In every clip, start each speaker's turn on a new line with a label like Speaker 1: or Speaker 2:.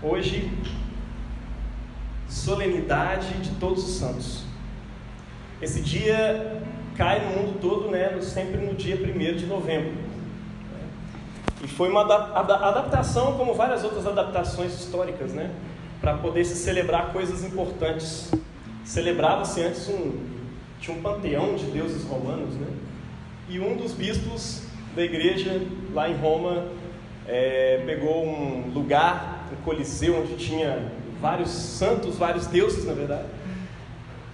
Speaker 1: Hoje, solenidade de Todos os Santos. Esse dia cai no mundo todo, sempre no dia 1º de novembro. E foi uma adaptação, como várias outras adaptações históricas, para poder se celebrar coisas importantes. Celebrava-se antes tinha um panteão de deuses romanos, e um dos bispos da igreja lá em Roma pegou um lugar, um coliseu, onde tinha vários santos, vários deuses, na verdade,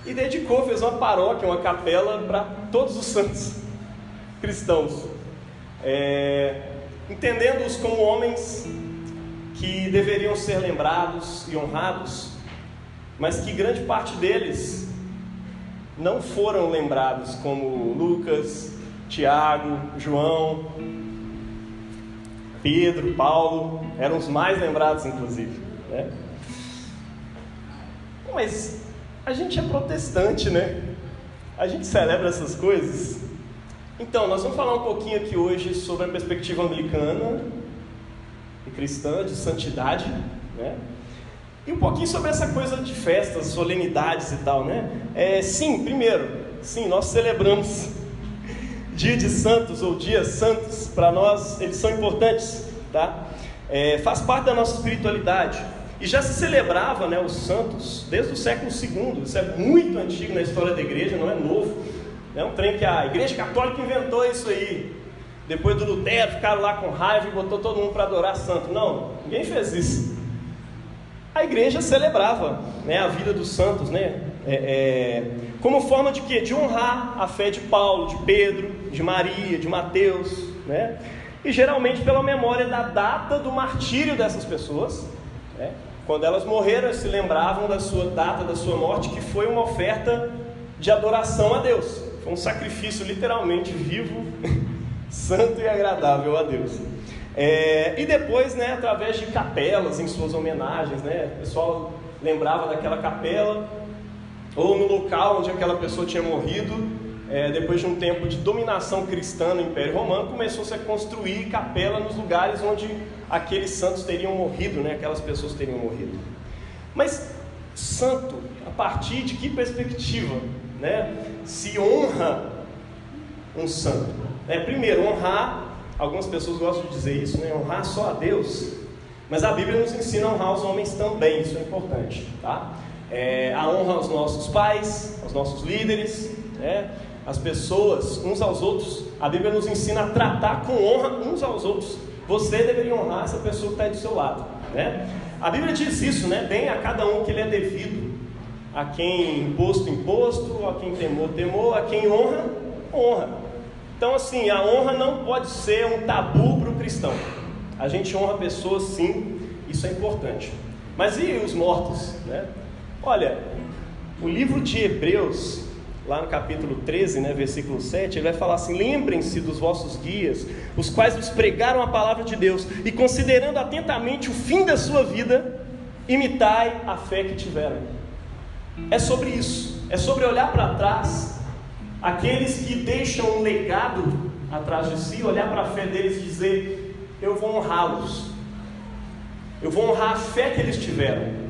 Speaker 1: e fez uma paróquia, uma capela para todos os santos cristãos, entendendo-os como homens que deveriam ser lembrados e honrados, mas que grande parte deles não foram lembrados, como Lucas, Tiago, João, Pedro, Paulo, eram os mais lembrados, inclusive. Mas a gente é protestante, A gente celebra essas coisas. Então, nós vamos falar um pouquinho aqui hoje sobre a perspectiva anglicana e cristã de santidade, E um pouquinho sobre essa coisa de festas, solenidades e tal, Sim, nós celebramos Dia de Santos ou Dias Santos. Para nós, eles são importantes, tá? Faz parte da nossa espiritualidade. E já se celebrava, os santos desde o século II. Isso é muito antigo na história da igreja, não é novo. É um trem que a igreja católica inventou isso aí. Depois do Lutero, ficaram lá com raiva e botou todo mundo para adorar santo. Não, ninguém fez isso. A igreja celebrava, a vida dos santos, como forma de quê? De honrar a fé de Paulo, de Pedro, de Maria, de Mateus, E geralmente pela memória da data do martírio dessas pessoas, Quando elas morreram, eles se lembravam da sua data, da sua morte, que foi uma oferta de adoração a Deus. Foi um sacrifício literalmente vivo, santo e agradável a Deus. E depois, através de capelas em suas homenagens, o pessoal lembrava daquela capela, ou no local onde aquela pessoa tinha morrido. Depois de um tempo de dominação cristã no Império Romano, começou-se a construir capela nos lugares onde aqueles santos teriam morrido, aquelas pessoas teriam morrido. Mas santo, a partir de que perspectiva, se honra um santo? Primeiro, honrar, algumas pessoas gostam de dizer isso, honrar só a Deus, mas a Bíblia nos ensina a honrar os homens também, isso é importante, tá? A honra aos nossos pais, aos nossos líderes, as pessoas, uns aos outros. A Bíblia nos ensina a tratar com honra uns aos outros. Você deveria honrar essa pessoa que está aí do seu lado, A Bíblia diz isso, deem a cada um que lhe é devido. A quem imposto, a quem temor, a quem honra. Então assim, a honra não pode ser um tabu para o cristão. A gente honra pessoas, sim, isso é importante. Mas e os mortos, Olha, o livro de Hebreus, lá no capítulo 13, versículo 7, ele vai falar assim: lembrem-se dos vossos guias, os quais vos pregaram a palavra de Deus, e considerando atentamente o fim da sua vida, imitai a fé que tiveram. É sobre isso, é sobre olhar para trás, aqueles que deixam um legado atrás de si, olhar para a fé deles e dizer: eu vou honrá-los, eu vou honrar a fé que eles tiveram.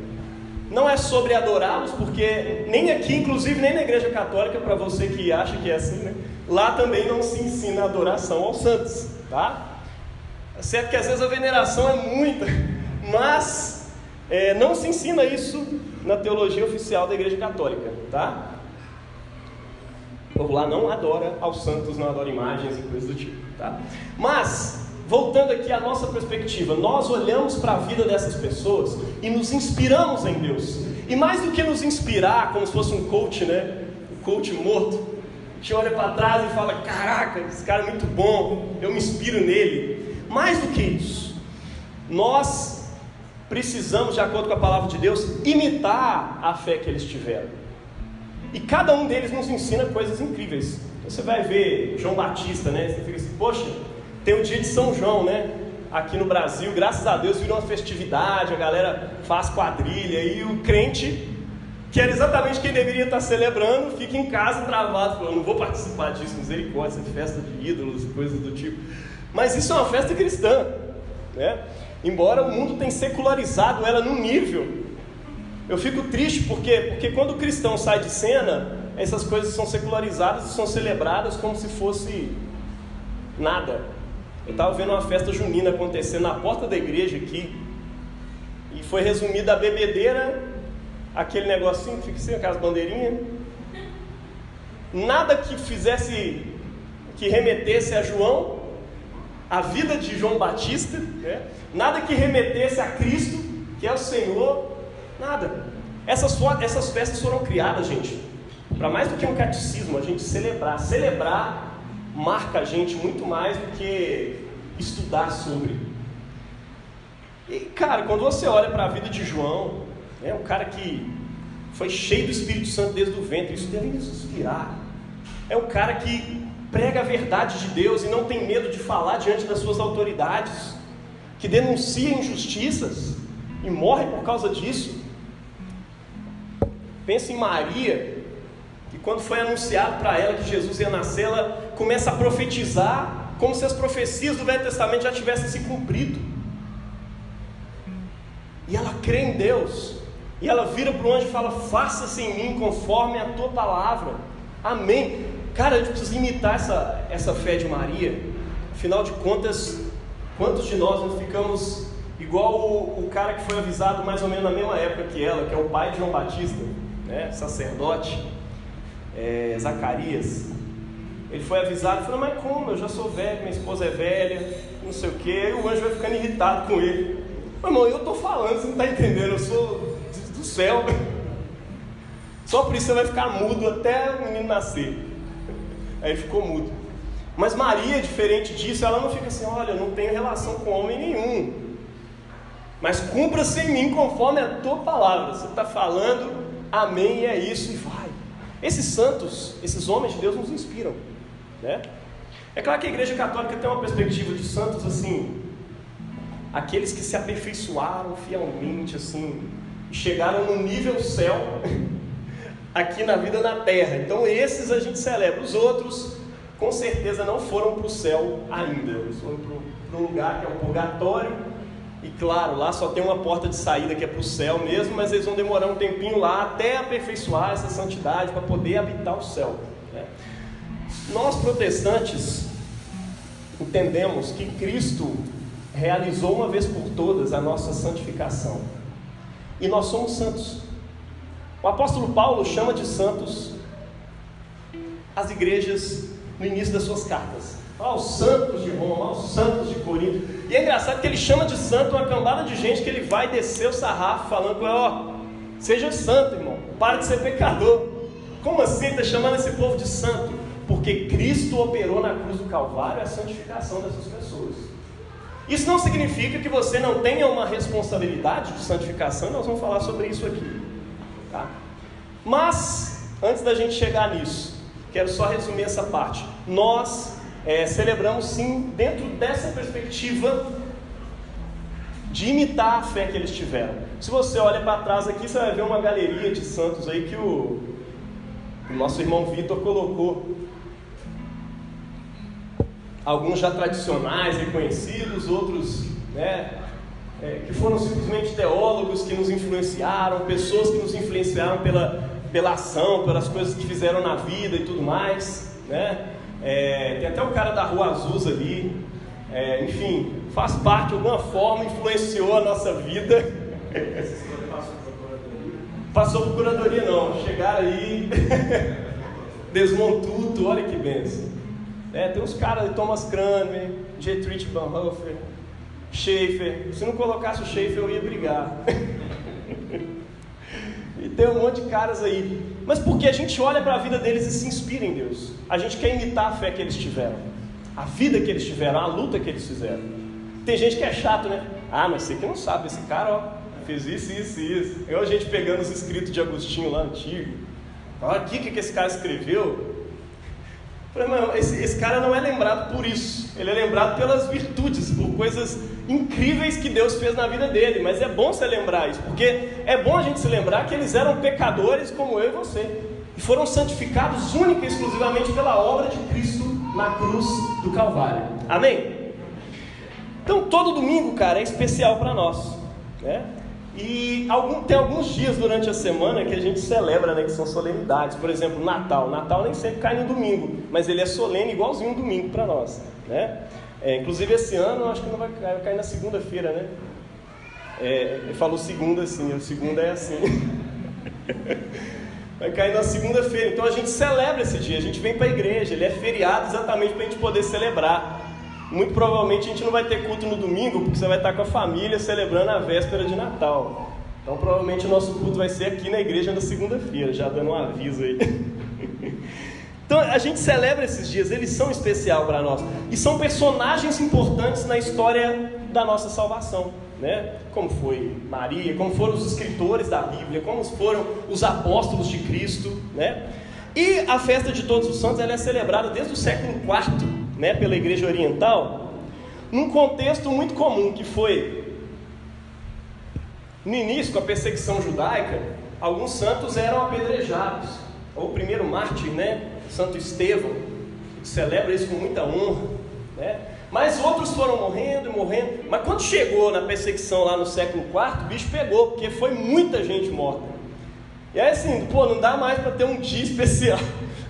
Speaker 1: Não é sobre adorá-los, porque nem aqui, inclusive nem na igreja católica, para você que acha que é assim, lá também não se ensina a adoração aos santos, tá? É certo que às vezes a veneração é muita, mas não se ensina isso na teologia oficial da igreja católica, tá? O povo lá não adora aos santos, não adora imagens e coisas do tipo, tá? Mas voltando aqui à nossa perspectiva, nós olhamos para a vida dessas pessoas e nos inspiramos em Deus. E mais do que nos inspirar, como se fosse um coach, um coach morto, a gente olha para trás e fala: caraca, esse cara é muito bom, eu me inspiro nele. Mais do que isso, nós precisamos, de acordo com a palavra de Deus, imitar a fé que eles tiveram. E cada um deles nos ensina coisas incríveis. Você vai ver João Batista, Você fica assim: poxa, tem o dia de São João, Aqui no Brasil, graças a Deus, virou uma festividade, a galera faz quadrilha, e o crente que era exatamente quem deveria estar celebrando, fica em casa travado, falando, não vou participar disso, misericórdia, de festa de ídolos e coisas do tipo. Mas isso é uma festa cristã, né? Embora o mundo tenha secularizado ela num nível. Eu fico triste porque quando o cristão sai de cena, essas coisas são secularizadas e são celebradas como se fosse nada. Eu estava vendo uma festa junina acontecer na porta da igreja aqui, e foi resumida a bebedeira, aquele negocinho que fica assim, aquelas bandeirinhas. Nada que fizesse, que remetesse a João, a vida de João Batista, né? Nada que remetesse a Cristo, que é o Senhor, nada. Essas festas foram criadas, gente, para mais do que um catecismo, a gente celebrar. Celebrar marca a gente muito mais do que estudar sobre. E, cara, quando você olha para a vida de João, né, um cara que foi cheio do Espírito Santo desde o ventre, isso deve nos inspirar. É um cara que prega a verdade de Deus e não tem medo de falar diante das suas autoridades, que denuncia injustiças e morre por causa disso. Pensa em Maria, que quando foi anunciado para ela que Jesus ia nascer, ela começa a profetizar como se as profecias do Velho Testamento já tivessem se cumprido. E ela crê em Deus, e ela vira para o anjo e fala, faça-se em mim conforme a tua palavra, amém. Cara, a gente precisa imitar essa fé de Maria. Afinal de contas, quantos de nós não ficamos igual o cara que foi avisado mais ou menos na mesma época que ela, que é o pai de João Batista, né, sacerdote, Zacarias. Ele foi avisado e falou, mas como? Eu já sou velho, minha esposa é velha, não sei o que. Aí o anjo vai ficando irritado com ele. Mas, irmão, eu estou falando, você não está entendendo, eu sou do céu. Só por isso você vai ficar mudo até o menino nascer. Aí ele ficou mudo. Mas Maria, diferente disso, ela não fica assim, olha, eu não tenho relação com homem nenhum, mas cumpra-se em mim conforme a tua palavra. Você está falando, amém, e é isso, e vai. Esses santos, esses homens de Deus nos inspiram, né? É claro que a Igreja Católica tem uma perspectiva de santos assim, aqueles que se aperfeiçoaram fielmente, assim, e chegaram no nível céu, aqui na vida na terra. Então esses a gente celebra. Os outros, com certeza, não foram para o céu ainda. Eles foram para um lugar que é o purgatório. E claro, lá só tem uma porta de saída que é para o céu mesmo, mas eles vão demorar um tempinho lá até aperfeiçoar essa santidade para poder habitar o céu, né? Nós protestantes entendemos que Cristo realizou uma vez por todas a nossa santificação. E nós somos santos. O apóstolo Paulo chama de santos as igrejas no início das suas cartas. Aos santos de Roma, aos santos de Corinto. E é engraçado que ele chama de santo uma cambada de gente que ele vai descer o sarrafo falando com ela, seja santo, irmão, para de ser pecador. Como assim está chamando esse povo de santo? Porque Cristo operou na cruz do Calvário a santificação dessas pessoas. Isso não significa que você não tenha uma responsabilidade de santificação, nós vamos falar sobre isso aqui, tá? Mas, antes da gente chegar nisso, quero só resumir essa parte. Nós celebramos sim, dentro dessa perspectiva de imitar a fé que eles tiveram. Se você olha para trás aqui, você vai ver uma galeria de santos aí que o nosso irmão Vitor colocou. Alguns já tradicionais, reconhecidos, outros, né, que foram simplesmente teólogos que nos influenciaram, pessoas que nos influenciaram pela ação, pelas coisas que fizeram na vida e tudo mais, né? Tem até o cara da Rua Azusa ali, enfim, faz parte de alguma forma, influenciou a nossa vida. Passou por curadoria não, chegaram aí, desmontou tudo, olha que benção. Tem uns caras de Thomas Cranmer, Dietrich Bonhoeffer, Schaeffer. Se não colocasse o Schaeffer eu ia brigar. E tem um monte de caras aí. Mas porque a gente olha para a vida deles e se inspira em Deus. A gente quer imitar a fé que eles tiveram, a vida que eles tiveram, a luta que eles fizeram. Tem gente que é chato, né? Mas você que não sabe, esse cara fez isso, isso e isso. Eu a gente pegando os escritos de Agostinho lá antigo. Olha aqui o que esse cara escreveu. Esse cara não é lembrado por isso, ele é lembrado pelas virtudes, por coisas incríveis que Deus fez na vida dele. Mas é bom você lembrar isso, porque é bom a gente se lembrar que eles eram pecadores como eu e você, e foram santificados única e exclusivamente pela obra de Cristo na cruz do Calvário. Amém? Então todo domingo, cara, é especial para nós, né? E tem alguns dias durante a semana que a gente celebra, né, que são solenidades. Por exemplo, Natal. Natal nem sempre cai no domingo, mas ele é solene igualzinho um domingo para nós, né? Inclusive esse ano, acho que não vai cair na segunda-feira, né? Ele falou segunda assim, o segunda é assim. Vai cair na segunda-feira. Então a gente celebra esse dia, a gente vem para a igreja. Ele é feriado exatamente para a gente poder celebrar. Muito provavelmente a gente não vai ter culto no domingo, porque você vai estar com a família celebrando a véspera de Natal. Então provavelmente o nosso culto vai ser aqui na igreja na segunda-feira, já dando um aviso aí. Então a gente celebra esses dias, eles são especiais para nós. E são personagens importantes na história da nossa salvação, né? Como foi Maria, como foram os escritores da Bíblia, como foram os apóstolos de Cristo, né? E a festa de Todos os Santos, ela é celebrada desde o século IV, né, pela Igreja Oriental, num contexto muito comum, que foi, no início, com a perseguição judaica, alguns santos eram apedrejados. O primeiro mártir, né, Santo Estevão, celebra isso com muita honra, né? Mas outros foram morrendo e morrendo. Mas quando chegou na perseguição lá no século IV, o bicho pegou, porque foi muita gente morta. E aí assim, não dá mais para ter um dia especial.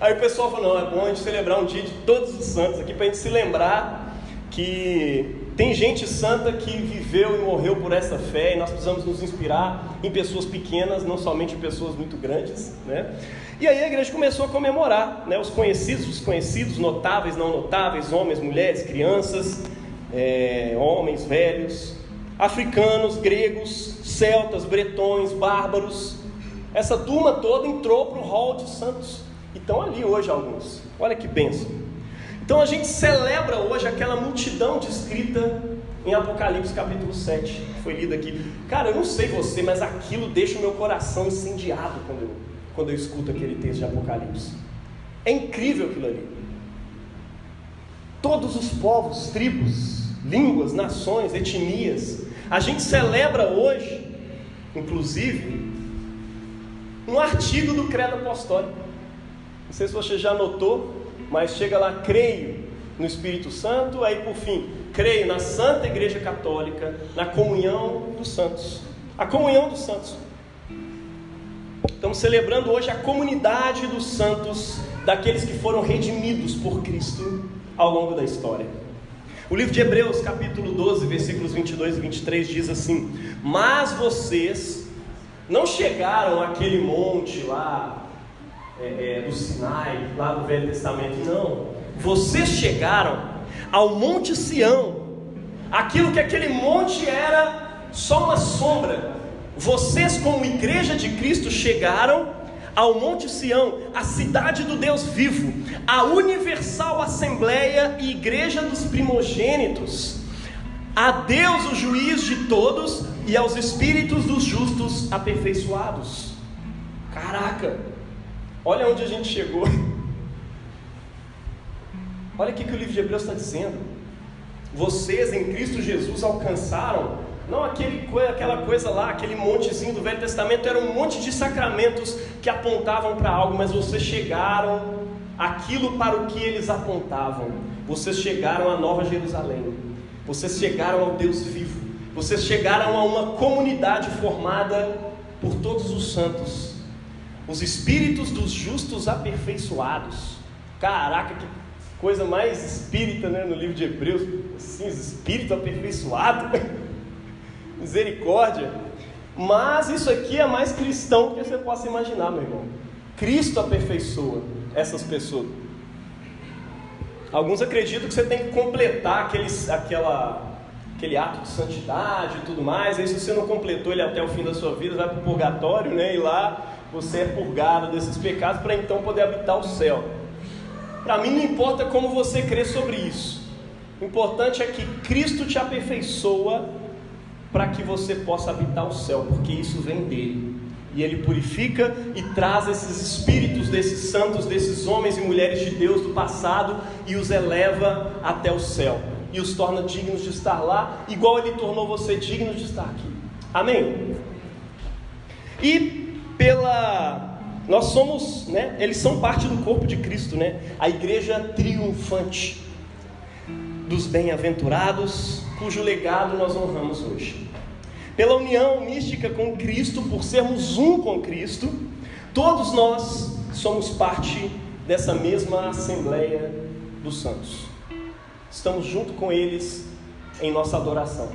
Speaker 1: Aí o pessoal falou, não, é bom a gente celebrar um dia de Todos os Santos aqui, para a gente se lembrar que tem gente santa que viveu e morreu por essa fé, e nós precisamos nos inspirar em pessoas pequenas, não somente em pessoas muito grandes, né? E aí a igreja começou a comemorar, né, os conhecidos, desconhecidos, notáveis, não notáveis, homens, mulheres, crianças, homens, velhos, africanos, gregos, celtas, bretões, bárbaros. Essa turma toda entrou para o hall de santos. E estão ali hoje alguns. Olha que bênção. Então a gente celebra hoje aquela multidão descrita em Apocalipse capítulo 7, que foi lida aqui. Cara, eu não sei você, mas aquilo deixa o meu coração incendiado quando eu escuto aquele texto de Apocalipse. É incrível aquilo ali. Todos os povos, tribos, línguas, nações, etnias. A gente celebra hoje, inclusive, um artigo do Credo Apostólico. Não sei se você já notou, mas chega lá, creio no Espírito Santo, aí por fim, creio na Santa Igreja Católica, na comunhão dos santos. A comunhão dos santos. Estamos celebrando hoje a comunidade dos santos, daqueles que foram redimidos por Cristo ao longo da história. O livro de Hebreus, capítulo 12, versículos 22 e 23, diz assim: mas vocês não chegaram àquele monte lá, do Sinai, lá do Velho Testamento, não. Vocês chegaram ao Monte Sião, aquilo que aquele monte era só uma sombra. Vocês, como igreja de Cristo, chegaram ao Monte Sião, a cidade do Deus vivo, a universal assembleia e igreja dos primogênitos, a Deus o juiz de todos e aos espíritos dos justos aperfeiçoados. Caraca, olha onde a gente chegou. Olha o que o livro de Hebreus está dizendo. Vocês em Cristo Jesus alcançaram, não aquela coisa lá, aquele montezinho do Velho Testamento, era um monte de sacramentos que apontavam para algo, mas vocês chegaram àquilo para o que eles apontavam. Vocês chegaram à Nova Jerusalém, vocês chegaram ao Deus vivo, vocês chegaram a uma comunidade formada por todos os santos, os espíritos dos justos aperfeiçoados. Caraca, que coisa mais espírita, né, no livro de Hebreus, assim, os espíritos aperfeiçoados. Misericórdia. Mas isso aqui é mais cristão do que você possa imaginar, meu irmão. Cristo aperfeiçoa essas pessoas. Alguns acreditam que você tem que completar aquele ato de santidade e tudo mais. Aí se você não completou ele até o fim da sua vida, vai para o purgatório, né? E lá você é purgado desses pecados para então poder habitar o céu. Para mim não importa como você crê sobre isso. O importante é que Cristo te aperfeiçoa para que você possa habitar o céu, porque isso vem dele. E Ele purifica e traz esses espíritos desses santos, desses homens e mulheres de Deus do passado, e os eleva até o céu, e os torna dignos de estar lá, igual Ele tornou você digno de estar aqui. Amém? E nós somos, né? Eles são parte do corpo de Cristo, né? A igreja triunfante dos bem-aventurados, cujo legado nós honramos hoje. Pela união mística com Cristo, por sermos um com Cristo, todos nós somos parte dessa mesma Assembleia dos Santos. Estamos junto com eles em nossa adoração.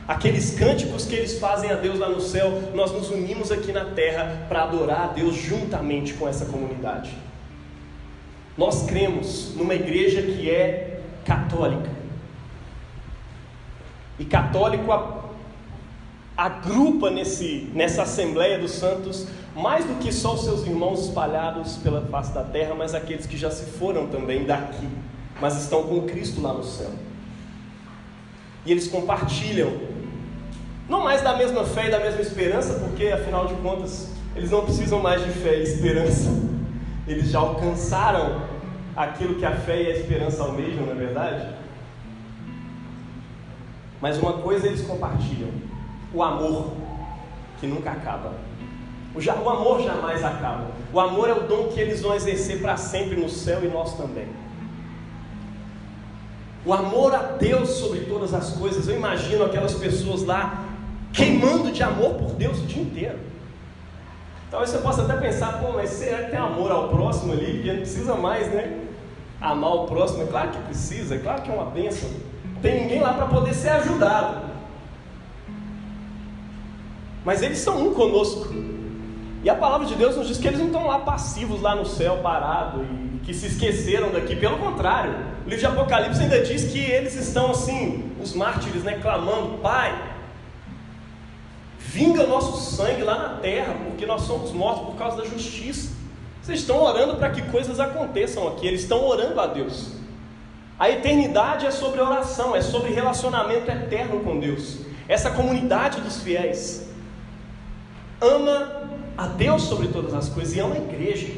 Speaker 1: Aqueles cânticos que eles fazem a Deus lá no céu, nós nos unimos aqui na terra para adorar a Deus juntamente com essa comunidade. Nós cremos numa igreja que é católica. E católico agrupa nessa Assembleia dos Santos mais do que só os seus irmãos espalhados pela face da terra, mas aqueles que já se foram também daqui, mas estão com Cristo lá no céu. E eles compartilham, não mais da mesma fé e da mesma esperança, porque afinal de contas eles não precisam mais de fé e esperança, eles já alcançaram aquilo que a fé e a esperança almejam, não é verdade? Mas uma coisa eles compartilham: o amor, que nunca acaba. O amor jamais acaba. O amor é o dom que eles vão exercer para sempre no céu, e nós também. O amor a Deus sobre todas as coisas. Eu imagino aquelas pessoas lá queimando de amor por Deus o dia inteiro. Talvez você possa até pensar: pô, mas será que tem amor ao próximo ali? Porque não precisa mais, né? Amar o próximo. É claro que precisa, é claro que é uma bênção. Não tem ninguém lá para poder ser ajudado. Mas eles são um conosco. E a palavra de Deus nos diz que eles não estão lá passivos, lá no céu, parados, e que se esqueceram daqui. Pelo contrário, o livro de Apocalipse ainda diz que eles estão assim, os mártires, né, clamando: Pai, vinga nosso sangue lá na terra, porque nós somos mortos por causa da justiça. Vocês estão orando para que coisas aconteçam aqui. Eles estão orando a Deus. A eternidade é sobre oração, é sobre relacionamento eterno com Deus. Essa comunidade dos fiéis ama a Deus sobre todas as coisas e ama a igreja.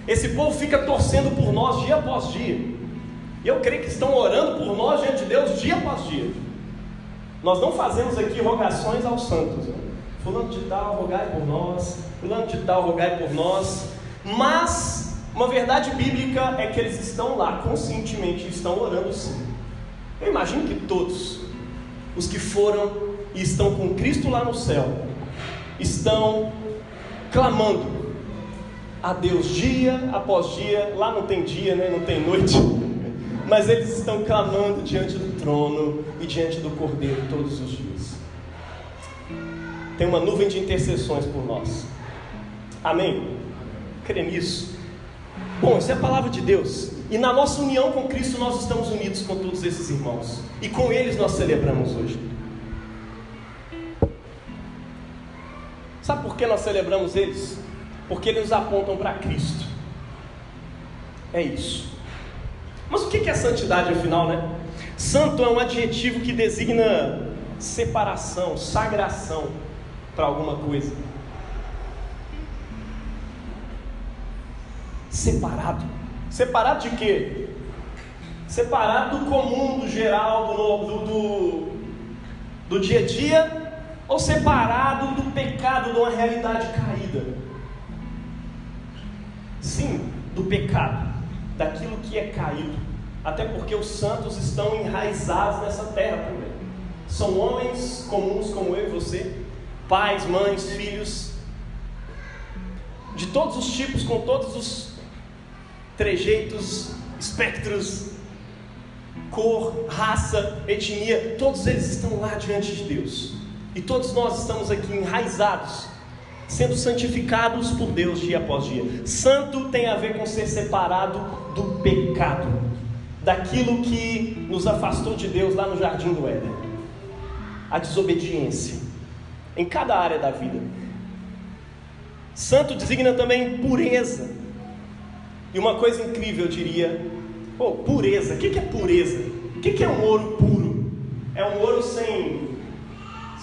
Speaker 1: Esse povo fica torcendo por nós dia após dia. E eu creio que estão orando por nós diante de Deus dia após dia. Nós não fazemos aqui rogações aos santos. Fulano de tal, rogai por nós. Fulano de tal, rogai por nós. Mas uma verdade bíblica é que eles estão lá conscientemente, estão orando sim. Eu imagino que todos os que foram e estão com Cristo lá no céu estão clamando a Deus dia após dia. Lá não tem dia, né? Não tem noite, mas eles estão clamando diante do trono e diante do Cordeiro todos os dias. Tem uma nuvem de intercessões por nós. Amém? Crê nisso? Bom, isso é a palavra de Deus. E na nossa união com Cristo nós estamos unidos com todos esses irmãos, e com eles nós celebramos hoje. Sabe por que nós celebramos eles? Porque eles nos apontam para Cristo. É isso. Mas o que é santidade afinal, né? Santo é um adjetivo que designa separação, sagração para alguma coisa. Separado. Separado de quê? Separado do comum, do geral, do dia a dia, ou separado do pecado, de uma realidade caída? Sim, do pecado, daquilo que é caído. Até porque os santos estão enraizados nessa terra também. São homens comuns como eu e você, pais, mães, filhos, de todos os tipos, com todos os trejeitos, espectros, cor, raça, etnia, todos eles estão lá diante de Deus. E todos nós estamos aqui enraizados, sendo santificados por Deus dia após dia. Santo tem a ver com ser separado do pecado, daquilo que nos afastou de Deus lá no jardim do Éden. A desobediência em cada área da vida. Santo designa também pureza. E uma coisa incrível, eu diria: pureza. O que é pureza? O que é um ouro puro? É um ouro sem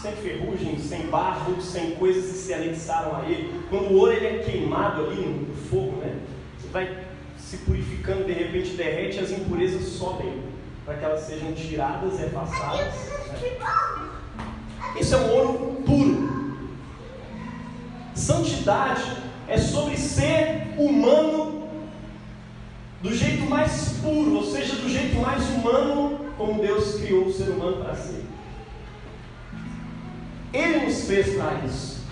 Speaker 1: sem ferrugem, sem barro, sem coisas que se anexaram a ele. Quando o ouro ele é queimado ali no fogo, né? Você vai se purificando, de repente derrete, as impurezas sobem para que elas sejam tiradas e afastadas, né? Isso é um ouro puro. Santidade é sobre ser humano do jeito mais puro, ou seja, do jeito mais humano como Deus criou o ser humano para ser. Ele nos fez para isso.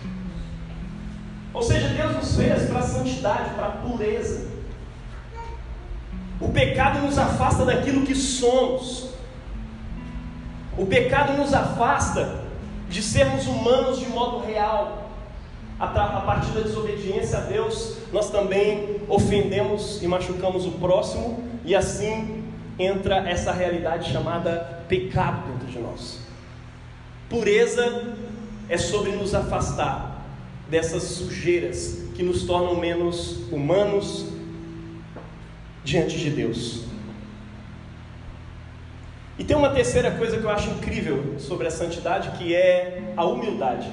Speaker 1: Ou seja, Deus nos fez para a santidade, para a pureza. O pecado nos afasta daquilo que somos. O pecado nos afasta de sermos humanos de modo real. A partir da desobediência a Deus, nós também ofendemos e machucamos o próximo, e assim entra essa realidade chamada pecado dentro de nós. Pureza é sobre nos afastar dessas sujeiras que nos tornam menos humanos diante de Deus. E tem uma terceira coisa que eu acho incrível sobre a santidade, que é a humildade.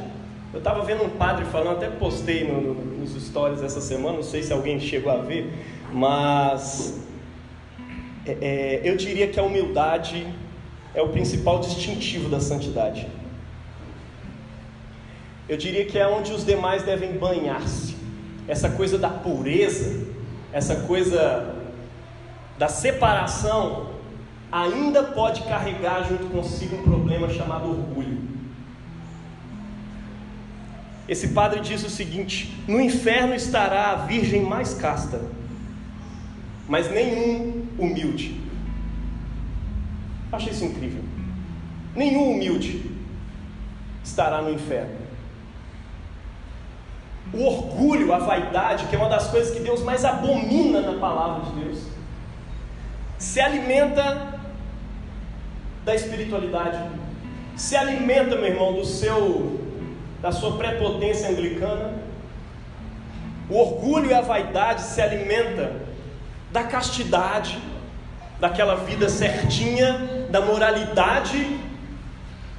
Speaker 1: Eu estava vendo um padre falando, até postei nos stories essa semana, não sei se alguém chegou a ver, mas eu diria que a humildade é o principal distintivo da santidade. Eu diria que é onde os demais devem banhar-se. Essa coisa da pureza, essa coisa da separação, ainda pode carregar junto consigo um problema chamado orgulho. Esse padre diz o seguinte: no inferno estará a virgem mais casta, mas nenhum humilde. Acho isso incrível. Nenhum humilde estará no inferno. O orgulho, a vaidade, que é uma das coisas que Deus mais abomina na palavra de Deus, se alimenta da espiritualidade, se alimenta, meu irmão, da sua prepotência anglicana. O orgulho e a vaidade se alimenta da castidade, daquela vida certinha, da moralidade,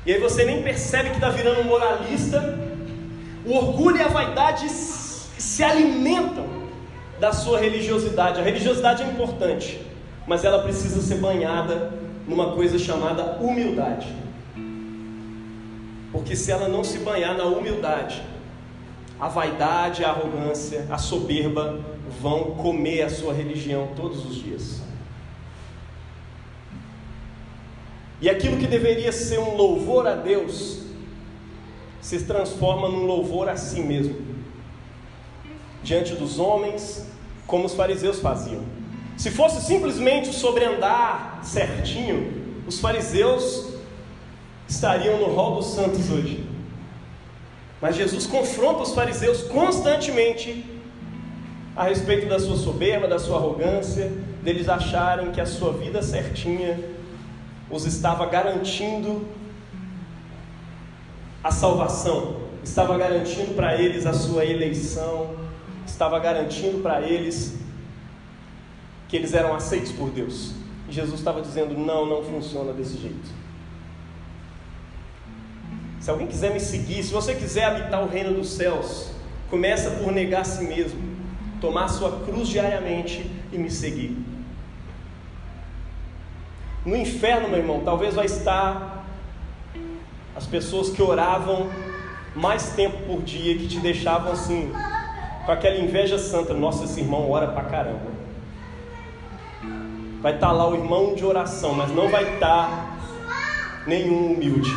Speaker 1: e aí você nem percebe que está virando um moralista. O orgulho e a vaidade se alimentam da sua religiosidade. A religiosidade é importante, mas ela precisa ser banhada numa coisa chamada humildade. Porque se ela não se banhar na humildade, a vaidade, a arrogância, a soberba vão comer a sua religião todos os dias. E aquilo que deveria ser um louvor a Deus se transforma num louvor a si mesmo, diante dos homens, como os fariseus faziam. Se fosse simplesmente sobre andar certinho, os fariseus estariam no rol dos santos hoje. Mas Jesus confronta os fariseus constantemente a respeito da sua soberba, da sua arrogância, deles acharem que a sua vida certinha os estava garantindo a salvação, estava garantindo para eles a sua eleição, estava garantindo para eles que eles eram aceitos por Deus. E Jesus estava dizendo: não funciona desse jeito. Se alguém quiser me seguir, se você quiser habitar o reino dos céus, começa por negar a si mesmo, tomar a sua cruz diariamente e me seguir. No inferno, meu irmão, talvez vai estar as pessoas que oravam mais tempo por dia, que te deixavam assim, com aquela inveja santa: nossa, esse irmão ora pra caramba. Vai estar lá o irmão de oração, mas não vai estar nenhum humilde.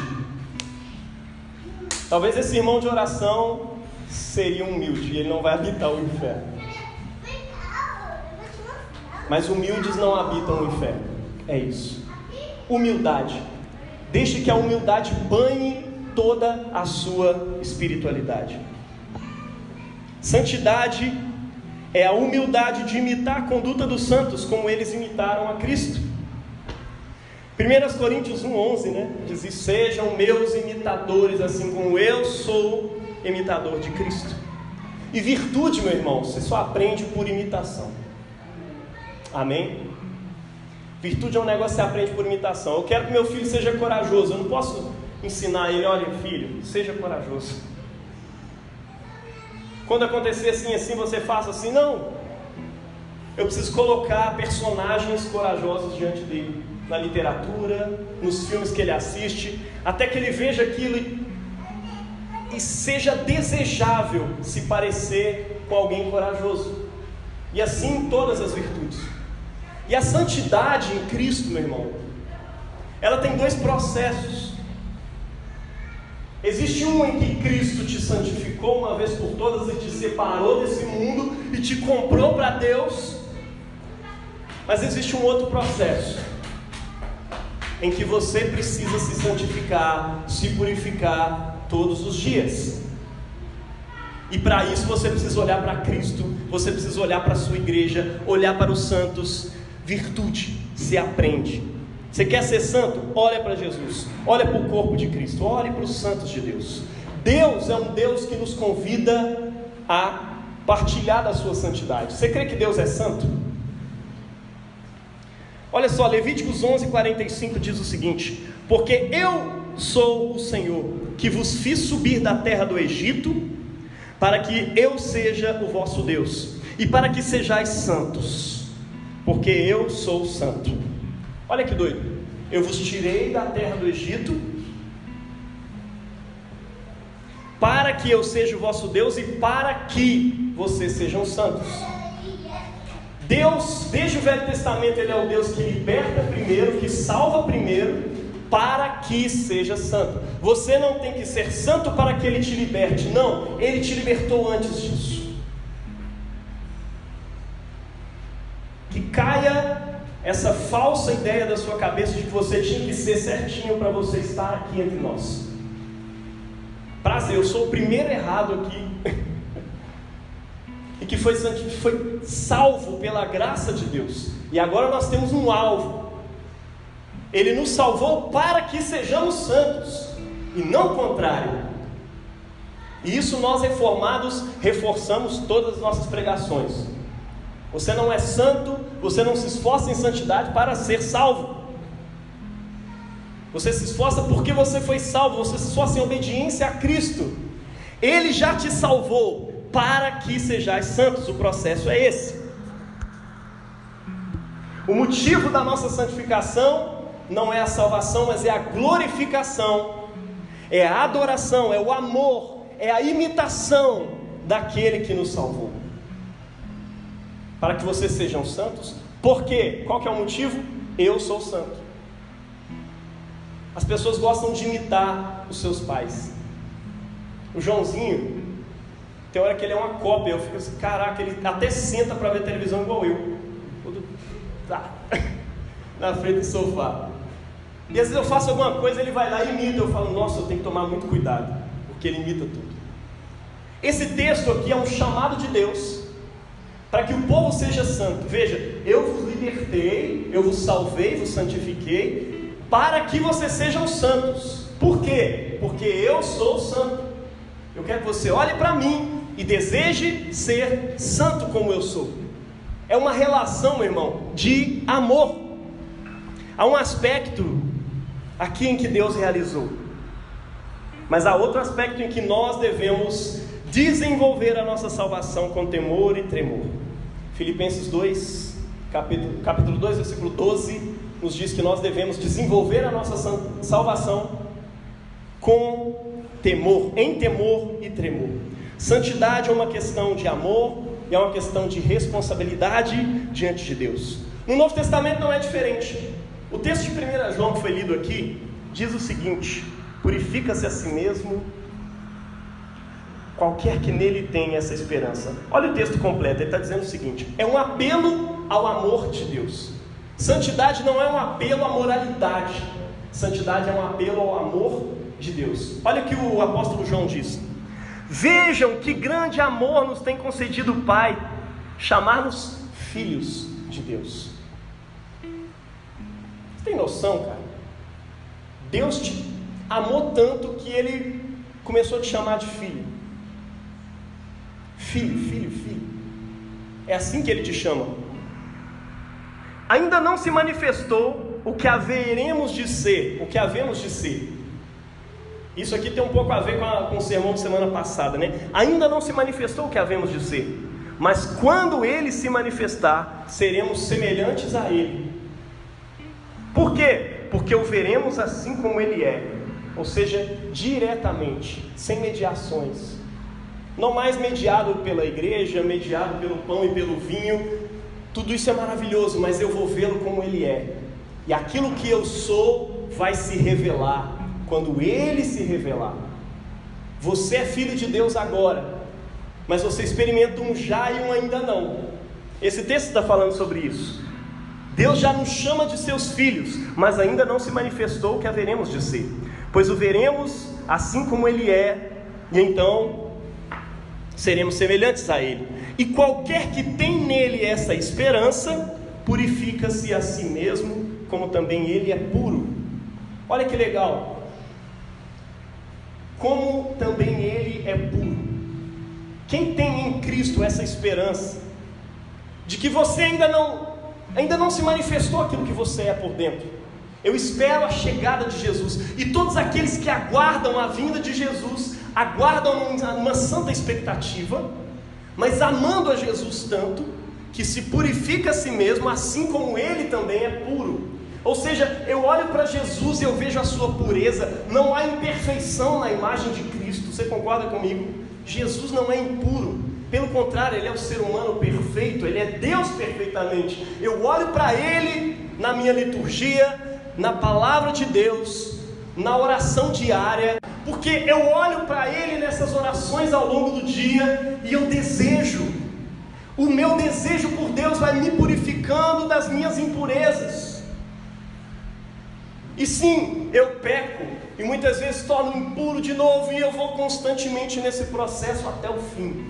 Speaker 1: Talvez esse irmão de oração seria humilde, e ele não vai habitar o inferno. Mas humildes não habitam o inferno. É isso. Humildade. Deixe que a humildade banhe toda a sua espiritualidade. Santidade é a humildade de imitar a conduta dos santos, como eles imitaram a Cristo. 1 Coríntios 1,11, né? Diz: sejam meus imitadores, assim como eu sou imitador de Cristo. E virtude, meu irmão, você só aprende por imitação. Amém? Virtude é um negócio que você aprende por imitação. Eu quero que meu filho seja corajoso. Eu não posso ensinar ele: olha, filho, seja corajoso. Quando acontecer assim, você faça assim. Não. Eu preciso colocar personagens corajosos diante dele, na literatura, nos filmes que ele assiste, até que ele veja aquilo e seja desejável se parecer com alguém corajoso. E assim todas as virtudes. E a santidade em Cristo, meu irmão, ela tem dois processos. Existe um em que Cristo te santificou uma vez por todas e te separou desse mundo e te comprou para Deus. Mas existe um outro processo em que você precisa se santificar, se purificar todos os dias. E para isso você precisa olhar para Cristo, você precisa olhar para a sua igreja, olhar para os santos. Virtude se aprende. Você quer ser santo? Olha para Jesus, olha para o corpo de Cristo, olhe para os santos de Deus. Deus é um Deus que nos convida a partilhar da sua santidade. Você crê que Deus é santo? Olha só, Levíticos 11:45 diz o seguinte: porque eu sou o Senhor, que vos fiz subir da terra do Egito, para que eu seja o vosso Deus, e para que sejais santos, porque eu sou santo. Olha que doido, eu vos tirei da terra do Egito, para que eu seja o vosso Deus, e para que vocês sejam santos. Deus, desde o Velho Testamento, Ele é o Deus que liberta primeiro, que salva primeiro, para que seja santo. Você não tem que ser santo para que Ele te liberte, não, Ele te libertou antes disso. Que caia essa falsa ideia da sua cabeça de que você tinha que ser certinho para você estar aqui entre nós. Prazer, eu sou o primeiro errado aqui. E que foi salvo pela graça de Deus. E agora nós temos um alvo. Ele nos salvou para que sejamos santos, e não o contrário. E isso nós reformados reforçamos todas as nossas pregações. Você não é santo, você não se esforça em santidade para ser salvo. Você se esforça porque você foi salvo, você se esforça em obediência a Cristo. Ele já te salvou para que sejais santos. O processo é esse. O motivo da nossa santificação não é a salvação, mas é a glorificação, é a adoração, é o amor, é a imitação daquele que nos salvou. Para que vocês sejam santos. Por quê? Qual que é o motivo? Eu sou santo. As pessoas gostam de imitar os seus pais. O Joãozinho, tem hora que ele é uma cópia. Eu fico assim, caraca, ele até senta para ver televisão igual eu. Tudo tá na frente do sofá. E às vezes eu faço alguma coisa, ele vai lá e imita. Eu falo, nossa, eu tenho que tomar muito cuidado, porque ele imita tudo. Esse texto aqui é um chamado de Deus para que o povo seja santo. Veja, eu vos libertei, eu vos salvei, vos santifiquei, para que vocês sejam santos. Por quê? Porque eu sou santo. Eu quero que você olhe para mim e deseje ser santo como eu sou. É uma relação, meu irmão, de amor. Há um aspecto aqui em que Deus realizou, mas há outro aspecto em que nós devemos desenvolver a nossa salvação com temor e tremor. Filipenses 2, capítulo 2, versículo 12, nos diz que nós devemos desenvolver a nossa salvação com temor, em temor e tremor. Santidade é uma questão de amor e é uma questão de responsabilidade diante de Deus. No Novo Testamento não é diferente. O texto de 1 João que foi lido aqui diz o seguinte: purifica-se a si mesmo, qualquer que nele tenha essa esperança. Olha o texto completo, ele está dizendo o seguinte: é um apelo ao amor de Deus. Santidade não é um apelo à moralidade, santidade é um apelo ao amor de Deus. Olha o que o apóstolo João diz: vejam que grande amor nos tem concedido o Pai, chamar-nos filhos de Deus. Você tem noção, cara? Deus te amou tanto que Ele começou a te chamar de filho. Filho, filho, filho. É assim que Ele te chama. Ainda não se manifestou o que haveremos de ser, o que havemos de ser. Isso aqui tem um pouco a ver com o sermão de semana passada, né? Ainda não se manifestou o que havemos de ser, mas quando Ele se manifestar, seremos semelhantes a Ele. Por quê? Porque o veremos assim como Ele é, ou seja, diretamente, sem mediações. Não mais mediado pela igreja, mediado pelo pão e pelo vinho. Tudo isso é maravilhoso, mas eu vou vê-lo como Ele é. E aquilo que eu sou vai se revelar quando Ele se revelar. Você é filho de Deus agora, mas você experimenta um já e um ainda não. Esse texto está falando sobre isso. Deus já nos chama de seus filhos, mas ainda não se manifestou o que haveremos de ser, pois o veremos assim como Ele é, e então seremos semelhantes a Ele. E qualquer que tem nele essa esperança, purifica-se a si mesmo, como também Ele é puro. Olha que legal, como também Ele é puro. Quem tem em Cristo essa esperança, de que você ainda não se manifestou aquilo que você é por dentro. Eu espero a chegada de Jesus, e todos aqueles que aguardam a vinda de Jesus, aguardam uma santa expectativa, mas amando a Jesus tanto, que se purifica a si mesmo, assim como Ele também é puro. Ou seja, eu olho para Jesus e eu vejo a sua pureza, não há imperfeição na imagem de Cristo. Você concorda comigo? Jesus não é impuro, pelo contrário, Ele é o ser humano perfeito, Ele é Deus perfeitamente. Eu olho para Ele na minha liturgia, na palavra de Deus, na oração diária, porque eu olho para Ele nessas orações ao longo do dia, e eu desejo, o meu desejo por Deus vai me purificando das minhas impurezas. E sim, eu peco, e muitas vezes torno impuro de novo, e eu vou constantemente nesse processo até o fim.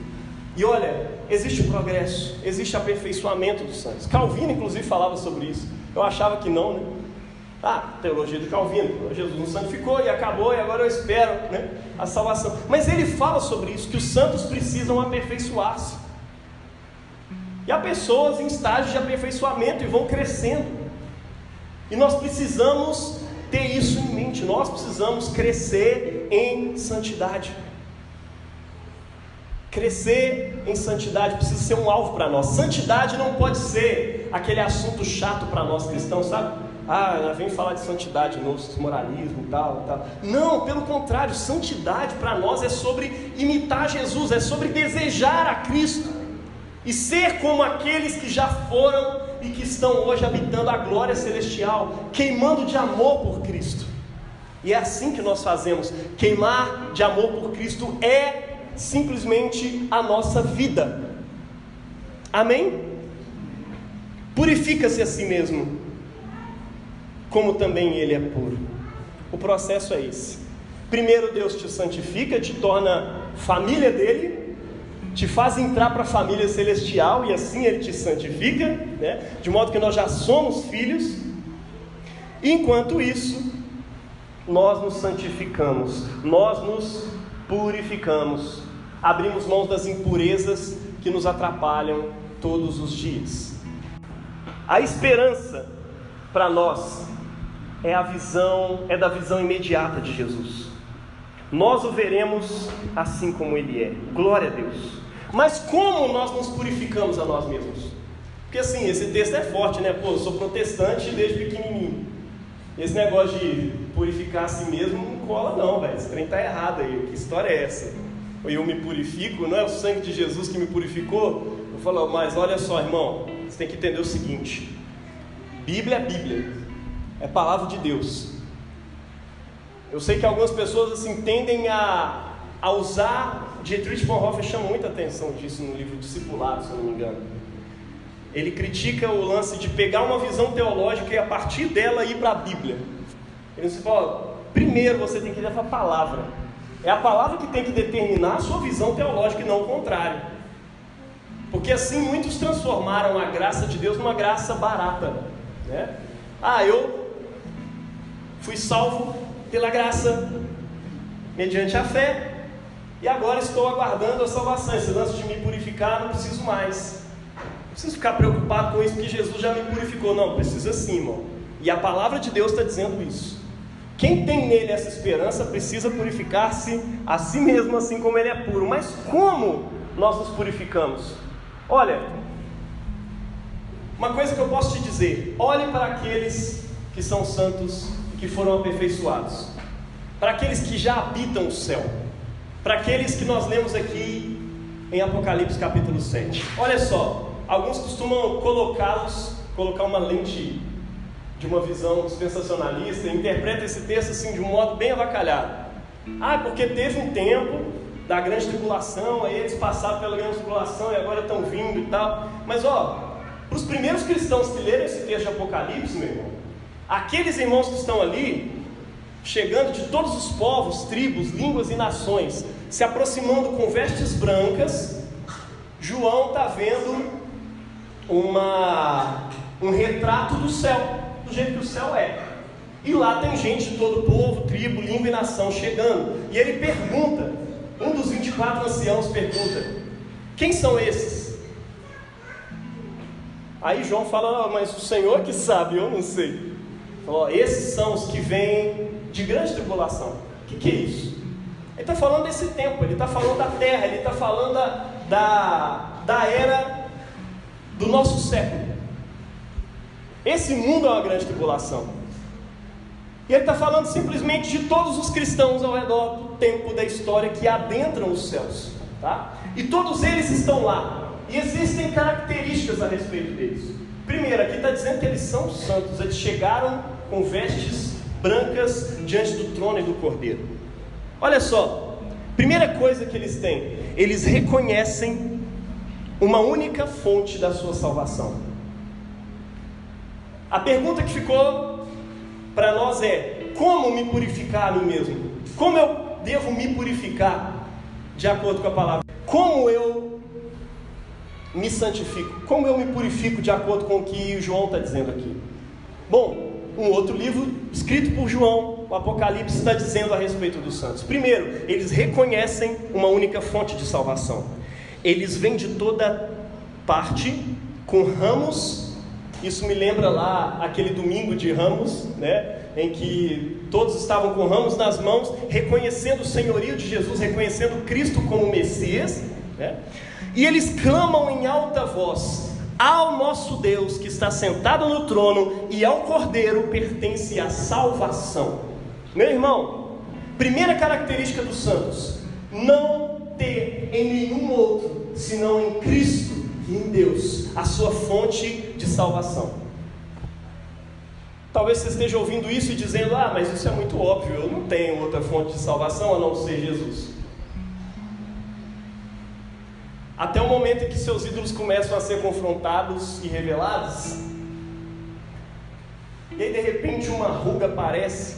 Speaker 1: E olha, existe progresso, existe aperfeiçoamento dos santos. Calvino inclusive falava sobre isso. Eu achava que não, né? Teologia do Calvino, Jesus nos santificou e acabou, e agora eu espero, né, a salvação. Mas ele fala sobre isso, que os santos precisam aperfeiçoar-se. E há pessoas em estágios de aperfeiçoamento e vão crescendo. E nós precisamos ter isso em mente. Nós precisamos crescer em santidade. Crescer em santidade precisa ser um alvo para nós. Santidade não pode ser aquele assunto chato para nós cristãos, sabe? Vem falar de santidade de novo, moralismo e tal. Não, pelo contrário, santidade para nós é sobre imitar Jesus, é sobre desejar a Cristo e ser como aqueles que já foram e que estão hoje habitando a glória celestial, queimando de amor por Cristo. E é assim que nós fazemos. Queimar de amor por Cristo é simplesmente a nossa vida. Amém? Purifica-se a si mesmo, como também Ele é puro. O processo é esse. Primeiro Deus te santifica, te torna família dele, te faz entrar para a família celestial, e assim Ele te santifica, né? De modo que nós já somos filhos. Enquanto isso, nós nos santificamos, nós nos purificamos, abrimos mãos das impurezas que nos atrapalham todos os dias. A esperança para nós é da visão imediata de Jesus. Nós o veremos assim como Ele é. Glória a Deus. Mas como nós nos purificamos a nós mesmos? Porque assim, esse texto é forte, né? Eu sou protestante desde pequenininho. Esse negócio de purificar a si mesmo não cola não, velho. Esse trem está errado aí. Que história é essa? Eu me purifico, não é o sangue de Jesus que me purificou? Eu falo, mas olha só, irmão, você tem que entender o seguinte: Bíblia é Bíblia, é palavra de Deus. Eu sei que algumas pessoas assim tendem a usar, Dietrich Bonhoeffer chama muita atenção disso no livro Discipulado, se eu não me engano. Ele critica o lance de pegar uma visão teológica e a partir dela ir para a Bíblia. Ele fala, primeiro você tem que ir para a palavra. É a palavra que tem que determinar a sua visão teológica e não o contrário. Porque assim muitos transformaram a graça de Deus numa graça barata, né? Eu fui salvo pela graça, mediante a fé, e agora estou aguardando a salvação. Esse lance de me purificar, não preciso mais. Não preciso ficar preocupado com isso, porque Jesus já me purificou. Não, precisa sim, irmão. E a palavra de Deus está dizendo isso. Quem tem nele essa esperança precisa purificar-se a si mesmo, assim como ele é puro. Mas como nós nos purificamos? Olha, uma coisa que eu posso te dizer: olhe para aqueles que são santos e que foram aperfeiçoados, para aqueles que já habitam o céu, para aqueles que nós lemos aqui em Apocalipse capítulo 7. Olha só, alguns costumam colocar uma lente de uma visão dispensacionalista e interpreta esse texto assim de um modo bem avacalhado. Porque teve um tempo da grande tribulação, aí eles passaram pela grande tribulação e agora estão vindo e tal. Mas para os primeiros cristãos que leram esse texto de Apocalipse, meu irmão, aqueles irmãos que estão ali, chegando de todos os povos, tribos, línguas e nações, se aproximando com vestes brancas, João está vendo um retrato do céu, do jeito que o céu é. E lá tem gente de todo povo, tribo, língua e nação chegando. E ele pergunta, um dos 24 anciãos pergunta: quem são esses? Aí João fala: mas o Senhor que sabe, eu não sei. Falou: esses são os que vêm de grande tribulação. O que é isso? Ele está falando desse tempo, ele está falando da terra, ele está falando da era do nosso século. Esse mundo é uma grande tribulação. E ele está falando simplesmente de todos os cristãos ao redor do tempo da história que adentram os céus, tá? E todos eles estão lá. E existem características a respeito deles. Primeiro, aqui está dizendo que eles são santos. Eles chegaram com vestes brancas diante do trono e do Cordeiro. Olha só, primeira coisa que eles têm: eles reconhecem uma única fonte da sua salvação. A pergunta que ficou para nós é: como me purificar a mim mesmo? Como eu devo me purificar de acordo com a palavra? Como eu me santifico? Como eu me purifico de acordo com o que João está dizendo aqui? Bom, um outro livro escrito por João, o Apocalipse, está dizendo a respeito dos santos. Primeiro, eles reconhecem uma única fonte de salvação. Eles vêm de toda parte com ramos. Isso me lembra lá aquele domingo de Ramos, né, em que todos estavam com ramos nas mãos, reconhecendo o senhorio de Jesus, reconhecendo Cristo como Messias, né? E eles clamam em alta voz: ao nosso Deus que está sentado no trono e ao Cordeiro pertence a salvação. Meu irmão, primeira característica dos santos: não ter em nenhum outro senão em Cristo e em Deus a sua fonte de salvação. Talvez você esteja ouvindo isso e dizendo: mas isso é muito óbvio, eu não tenho outra fonte de salvação a não ser Jesus. Até o momento em que seus ídolos começam a ser confrontados e revelados, e aí de repente uma ruga aparece,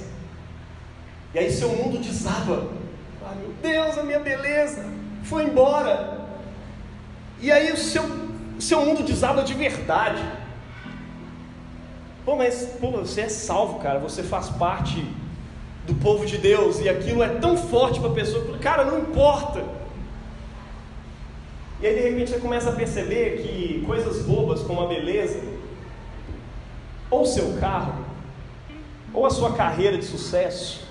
Speaker 1: e aí seu mundo desaba. Meu Deus, a minha beleza foi embora. E aí o seu mundo desaba de verdade. Mas você é salvo, cara, você faz parte do povo de Deus, e aquilo é tão forte para a pessoa, cara, não importa. E aí de repente você começa a perceber que coisas bobas como a beleza, ou o seu carro, ou a sua carreira de sucesso,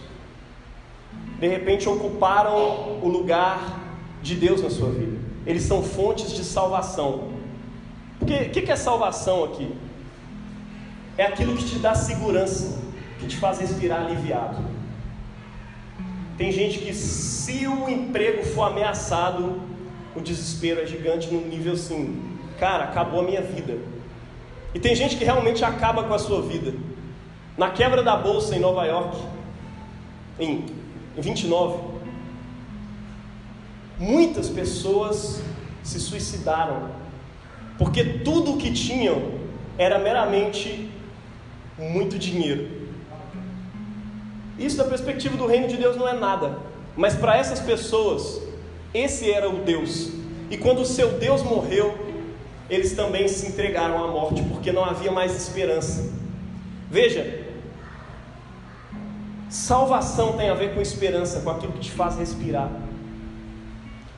Speaker 1: de repente ocuparam o lugar de Deus na sua vida. Eles são fontes de salvação. Porque o que é salvação aqui? É aquilo que te dá segurança, que te faz respirar aliviado. Tem gente que, se o emprego for ameaçado, o desespero é gigante num nível assim: cara, acabou a minha vida. E tem gente que realmente acaba com a sua vida. Na quebra da bolsa em Nova York, em 29, muitas pessoas se suicidaram, porque tudo o que tinham era meramente muito dinheiro. Isso, da perspectiva do reino de Deus, não é nada, mas para essas pessoas, esse era o Deus. E quando o seu Deus morreu, eles também se entregaram à morte, porque não havia mais esperança. Veja, salvação tem a ver com esperança, com aquilo que te faz respirar.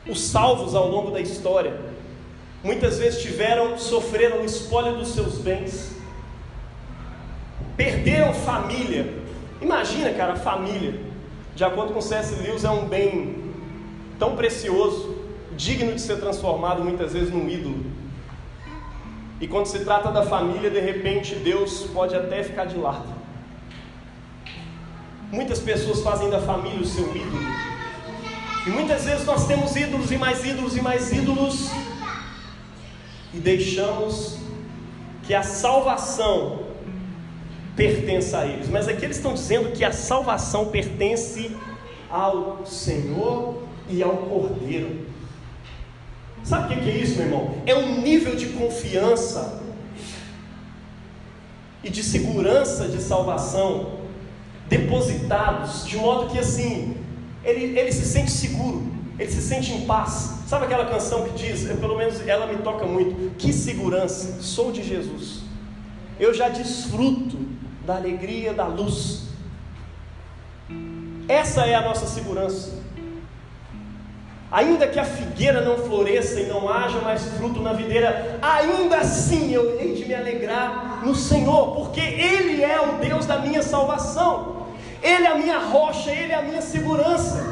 Speaker 1: Os salvos ao longo da história muitas vezes sofreram o espólio dos seus bens, perderam família Imagina, cara, a família, de acordo com C.S. Lewis, é um bem tão precioso, digno de ser transformado muitas vezes num ídolo. E quando se trata da família, de repente Deus pode até ficar de lado. Muitas pessoas fazem da família o seu ídolo. E muitas vezes nós temos ídolos e mais ídolos e mais ídolos, e deixamos que a salvação pertença a eles. Mas aqui eles estão dizendo que a salvação pertence ao Senhor e ao Cordeiro. Sabe o que é isso, meu irmão? É um nível de confiança e de segurança de salvação depositados, de modo que assim, ele se sente seguro, ele se sente em paz. Sabe aquela canção que diz, pelo menos ela me toca muito: que segurança, sou de Jesus, eu já desfruto da alegria da luz. Essa é a nossa segurança. Ainda que a figueira não floresça e não haja mais fruto na videira, ainda assim eu hei de me alegrar no Senhor, porque Ele é o Deus da minha salvação, Ele é a minha rocha, Ele é a minha segurança.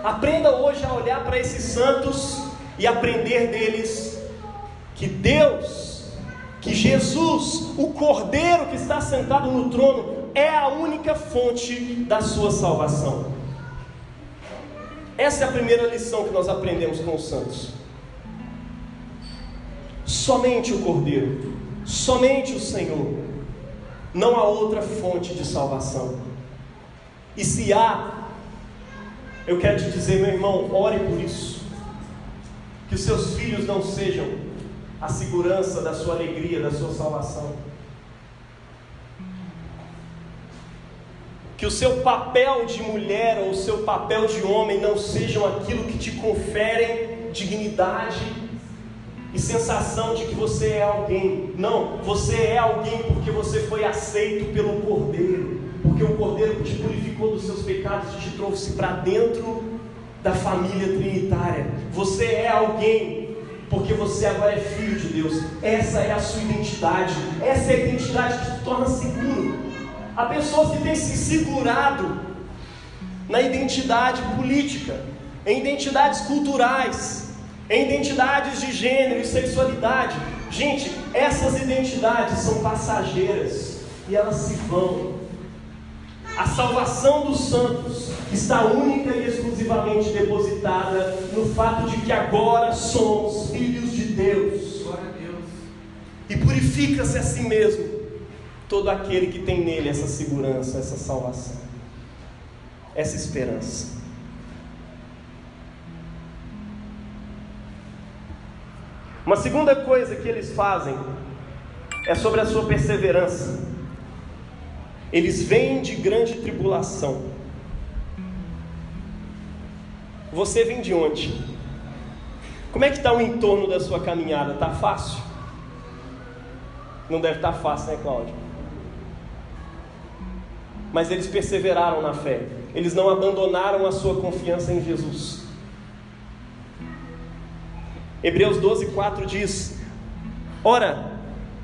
Speaker 1: Aprenda hoje a olhar para esses santos e aprender deles que Deus, que Jesus, o Cordeiro que está sentado no trono, é a única fonte da sua salvação. Essa é a primeira lição que nós aprendemos com os santos. Somente o Cordeiro, somente o Senhor, não há outra fonte de salvação. E se há, eu quero te dizer, meu irmão, ore por isso. Que os seus filhos não sejam a segurança da sua alegria, da sua salvação. Que o seu papel de mulher ou o seu papel de homem não sejam aquilo que te conferem dignidade e sensação de que você é alguém. Não, você é alguém porque você foi aceito pelo Cordeiro, porque o Cordeiro te purificou dos seus pecados e te trouxe para dentro da família trinitária. Você é alguém porque você agora é filho de Deus. Essa é a sua identidade, essa é a identidade que te torna seguro. Há pessoas que têm se segurado na identidade política, em identidades culturais, em identidades de gênero e sexualidade. Gente, essas identidades são passageiras e elas se vão. A salvação dos santos está única e exclusivamente depositada no fato de que agora somos filhos de Deus. Glória a Deus. E purifica-se a si mesmo todo aquele que tem nele essa segurança, essa salvação, essa esperança. Uma segunda coisa que eles fazem é sobre a sua perseverança. Eles vêm de grande tribulação. Você vem de onde? Como é que está o entorno da sua caminhada? Está fácil? Não deve estar fácil, né, Cláudio? Mas eles perseveraram na fé. Eles não abandonaram a sua confiança em Jesus. Hebreus 12:4 diz: ora,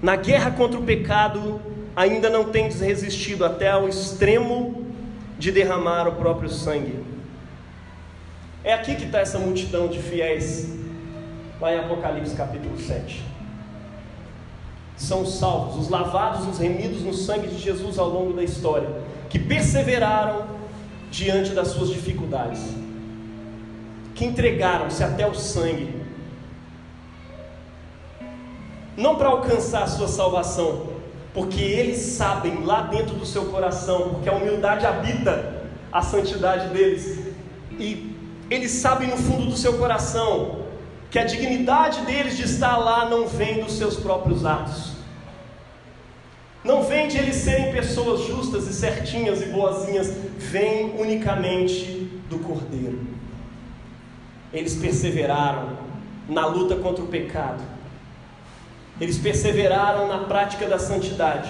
Speaker 1: na guerra contra o pecado, ainda não tendes resistido até ao extremo de derramar o próprio sangue. É aqui que está essa multidão de fiéis, lá em Apocalipse capítulo 7. São os salvos, os lavados, os remidos no sangue de Jesus ao longo da história, que perseveraram diante das suas dificuldades, que entregaram-se até o sangue, não para alcançar a sua salvação, porque eles sabem lá dentro do seu coração, porque a humildade habita a santidade deles, e eles sabem no fundo do seu coração que a dignidade deles de estar lá não vem dos seus próprios atos, não vem de eles serem pessoas justas e certinhas e boazinhas, vem unicamente do Cordeiro. Eles perseveraram na luta contra o pecado, eles perseveraram na prática da santidade,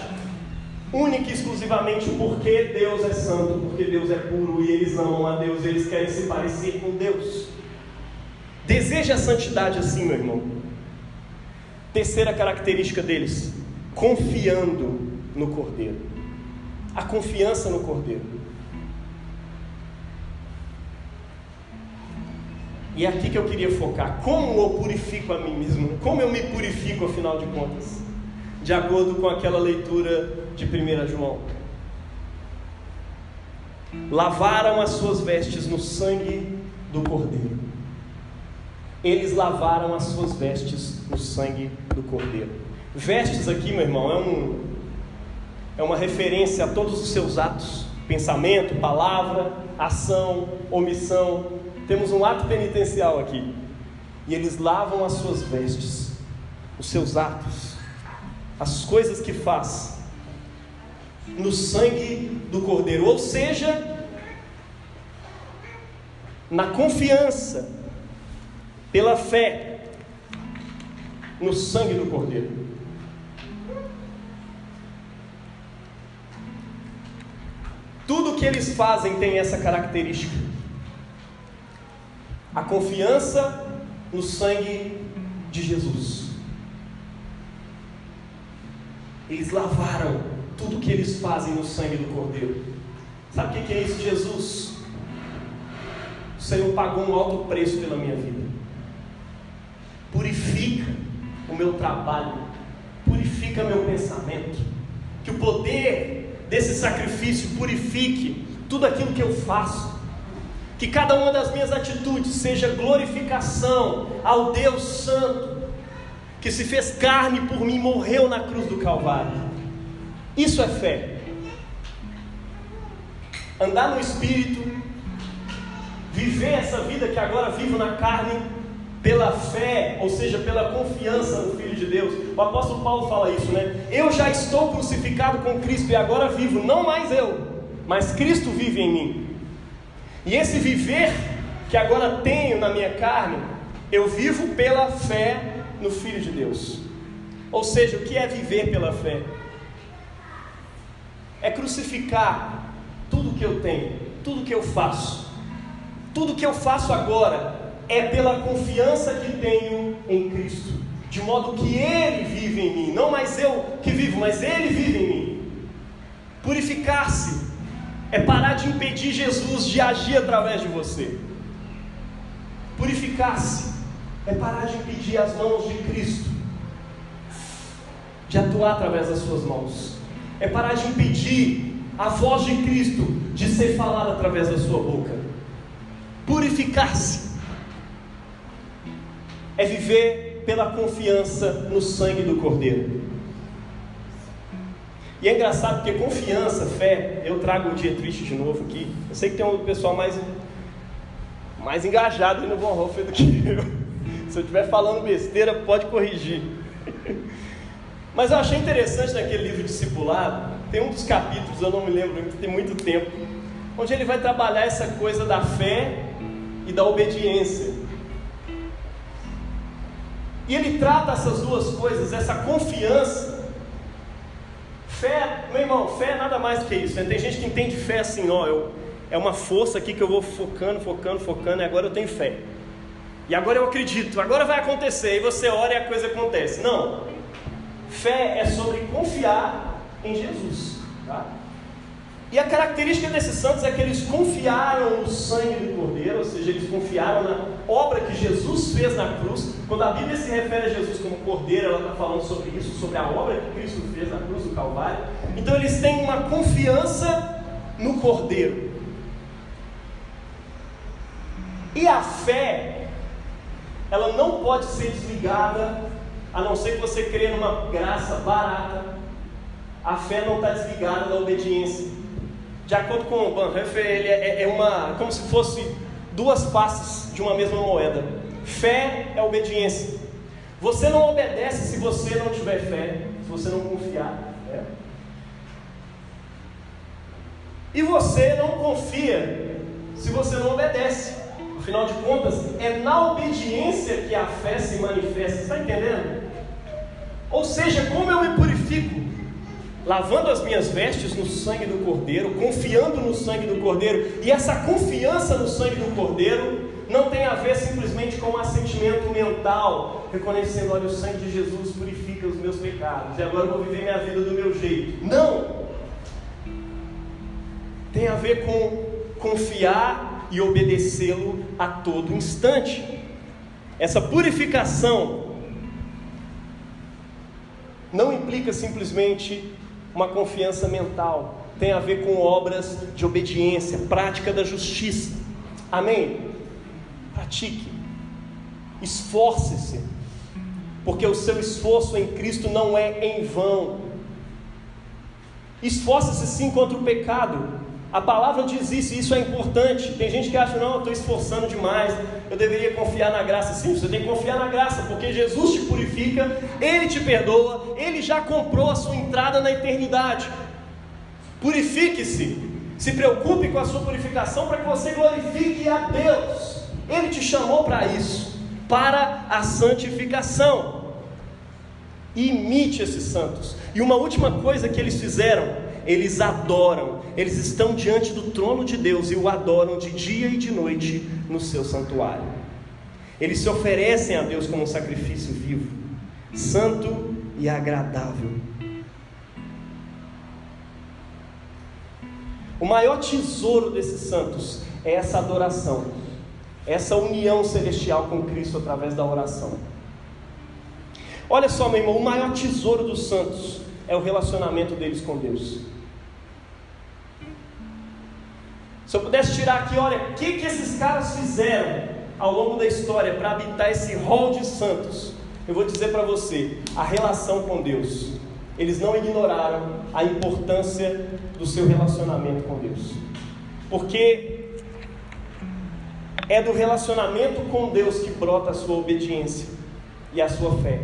Speaker 1: única e exclusivamente porque Deus é santo, porque Deus é puro e eles amam a Deus, eles querem se parecer com Deus. Deseja a santidade assim, meu irmão. Terceira característica deles: confiando no Cordeiro. a confiança no Cordeiro. E é aqui que eu queria focar. Como eu purifico a mim mesmo? Como eu me purifico, afinal de contas? De acordo com aquela leitura de 1 João. Lavaram as suas vestes no sangue do Cordeiro. Eles lavaram as suas vestes no sangue do Cordeiro. Vestes aqui, meu irmão, é uma referência a todos os seus atos. Pensamento, palavra, ação, omissão. Temos um ato penitencial aqui. E eles lavam as suas vestes, os seus atos, as coisas que faz, no sangue do Cordeiro. Ou seja, na confiança, pela fé, no sangue do Cordeiro. Tudo que eles fazem tem essa característica. A confiança no sangue de Jesus. Eles lavaram tudo que eles fazem no sangue do Cordeiro. Sabe o que é isso, Jesus? O Senhor pagou um alto preço pela minha vida. Purifica o meu trabalho, purifica meu pensamento. Que o poder desse sacrifício purifique tudo aquilo que eu faço. Que cada uma das minhas atitudes seja glorificação ao Deus Santo, que se fez carne por mim, morreu na cruz do Calvário. Isso é fé. Andar no Espírito, viver essa vida que agora vivo na carne, pela fé, ou seja, pela confiança no Filho de Deus. O apóstolo Paulo fala isso, né? Eu já estou crucificado com Cristo e agora vivo, não mais eu, mas Cristo vive em mim. E esse viver que agora tenho na minha carne, eu vivo pela fé no Filho de Deus. Ou seja, o que é viver pela fé? É crucificar tudo que eu tenho, tudo que eu faço. Tudo que eu faço agora é pela confiança que tenho em Cristo, de modo que Ele vive em mim, não mais eu que vivo, mas Ele vive em mim. Purificar-se é parar de impedir Jesus de agir através de você. Purificar-se é parar de impedir as mãos de Cristo de atuar através das suas mãos. É parar de impedir a voz de Cristo de ser falada através da sua boca. Purificar-se é viver pela confiança no sangue do Cordeiro. E é engraçado porque confiança, fé, eu trago o Dietrich de novo aqui. Eu sei que tem um pessoal mais engajado aí no Bonhoeffer do que eu. Se eu estiver falando besteira, pode corrigir. Mas eu achei interessante naquele livro Discipulado, tem um dos capítulos, eu não me lembro, tem muito tempo, onde ele vai trabalhar essa coisa da fé e da obediência. E ele trata essas duas coisas, essa confiança. Fé, meu irmão, fé é nada mais do que isso, né? Tem gente que entende fé assim, é uma força aqui que eu vou focando, e agora eu tenho fé. E agora eu acredito, agora vai acontecer, e você ora e a coisa acontece. Não, fé é sobre confiar em Jesus, tá? E a característica desses santos é que eles confiaram no sangue do Cordeiro, ou seja, eles confiaram na obra que Jesus fez na cruz. Quando a Bíblia se refere a Jesus como Cordeiro, ela está falando sobre isso, sobre a obra que Cristo fez na cruz do Calvário. Então eles têm uma confiança no Cordeiro. E a fé, ela não pode ser desligada, a não ser que você crê numa graça barata. A fé não está desligada da obediência. De acordo com o Bonhoeffer, ele é como se fosse duas faces de uma mesma moeda. Fé é obediência. Você não obedece se você não tiver fé, se você não confiar. E você não confia se você não obedece. Afinal de contas, é na obediência que a fé se manifesta. Está entendendo? Ou seja, como eu me purifico? Lavando as minhas vestes no sangue do Cordeiro, confiando no sangue do Cordeiro. E essa confiança no sangue do Cordeiro não tem a ver simplesmente com um assentimento mental, reconhecendo, olha, o sangue de Jesus purifica os meus pecados, e agora eu vou viver minha vida do meu jeito. Não! tem a ver com confiar e obedecê-lo a todo instante. Essa purificação não implica simplesmente uma confiança mental, tem a ver com obras de obediência, prática da justiça. Amém? Pratique, esforce-se, porque o seu esforço em Cristo não é em vão. Esforce-se sim contra o pecado. A palavra diz isso e isso é importante. Tem gente que acha, não, eu estou esforçando demais, eu deveria confiar na graça. Sim, você tem que confiar na graça, porque Jesus te purifica, Ele te perdoa, Ele já comprou a sua entrada na eternidade. Purifique-se, se preocupe com a sua purificação para que você glorifique a Deus. Ele te chamou para isso, para a santificação. Imite esses santos. E uma última coisa que eles fizeram, eles adoram, eles estão diante do trono de Deus e o adoram de dia e de noite no seu santuário. Eles se oferecem a Deus como um sacrifício vivo, santo e agradável. O maior tesouro desses santos é essa adoração, essa união celestial com Cristo através da oração. Olha só, meu irmão, o maior tesouro dos santos é o relacionamento deles com Deus. Se eu pudesse tirar aqui, olha, o que esses caras fizeram ao longo da história para habitar esse rol de santos, eu vou dizer para você, a relação com Deus. Eles não ignoraram a importância do seu relacionamento com Deus, porque é do relacionamento com Deus que brota a sua obediência e a sua fé,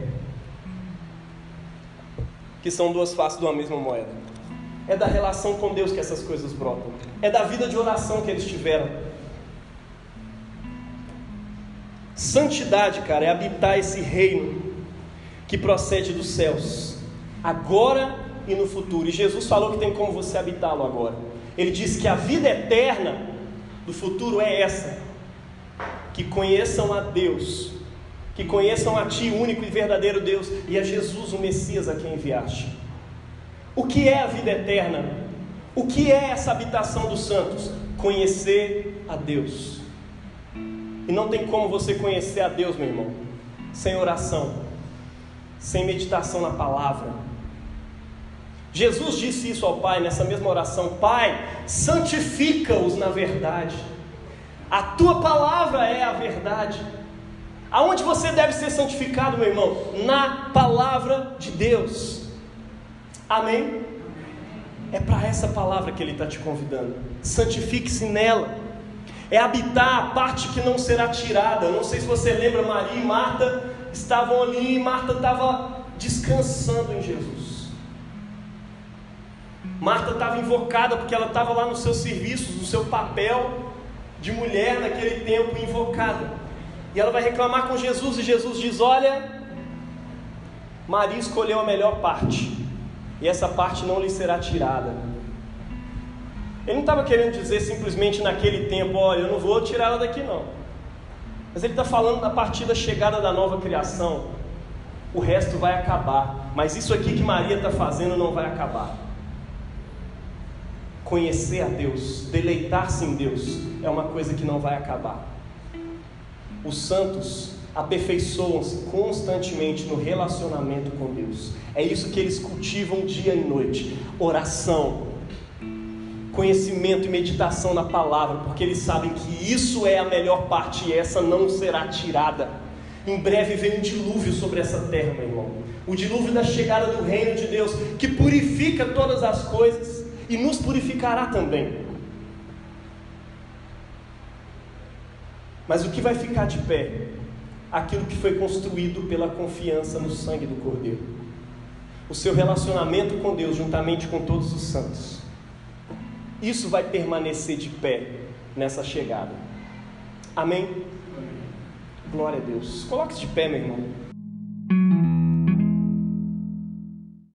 Speaker 1: que são duas faces de uma mesma moeda. É da relação com Deus que essas coisas brotam, é da vida de oração que eles tiveram. Santidade, cara, é habitar esse reino que procede dos céus, agora e no futuro. E Jesus falou que tem como você habitá-lo agora. Ele disse que a vida eterna do futuro é essa: que conheçam a Deus, que conheçam a Ti, o único e verdadeiro Deus, e a Jesus, o Messias, a quem enviaste. O que é a vida eterna? O que é essa habitação dos santos? Conhecer a Deus. E não tem como você conhecer a Deus, meu irmão, sem oração, sem meditação na palavra. Jesus disse isso ao Pai nessa mesma oração: Pai, santifica-os na verdade. A Tua palavra é a verdade. Aonde você deve ser santificado, meu irmão? Na palavra de Deus. Amém? É para essa palavra que Ele está te convidando. Santifique-se nela. É habitar a parte que não será tirada. Eu não sei se você lembra, Maria e Marta estavam ali, e Marta estava descansando em Jesus. Marta estava invocada porque ela estava lá nos seus serviços, no seu papel de mulher naquele tempo, invocada. E ela vai reclamar com Jesus, e Jesus diz: olha, Maria escolheu a melhor parte, e essa parte não lhe será tirada. Ele não estava querendo dizer simplesmente naquele tempo: olha, eu não vou tirar ela daqui não. Mas ele está falando da partir da chegada da nova criação. O resto vai acabar, mas isso aqui que Maria está fazendo não vai acabar. Conhecer a Deus, deleitar-se em Deus, é uma coisa que não vai acabar. Os santos aperfeiçoam-se constantemente no relacionamento com Deus. É isso que eles cultivam dia e noite: oração, conhecimento e meditação na palavra, porque eles sabem que isso é a melhor parte e essa não será tirada. Em breve vem um dilúvio sobre essa terra, meu irmão, o dilúvio da chegada do reino de Deus, que purifica todas as coisas e nos purificará também. Mas o que vai ficar de pé? Aquilo que foi construído pela confiança no sangue do Cordeiro. O seu relacionamento com Deus, juntamente com todos os santos. Isso vai permanecer de pé nessa chegada. Amém? Glória a Deus. Coloque-se de pé, meu irmão.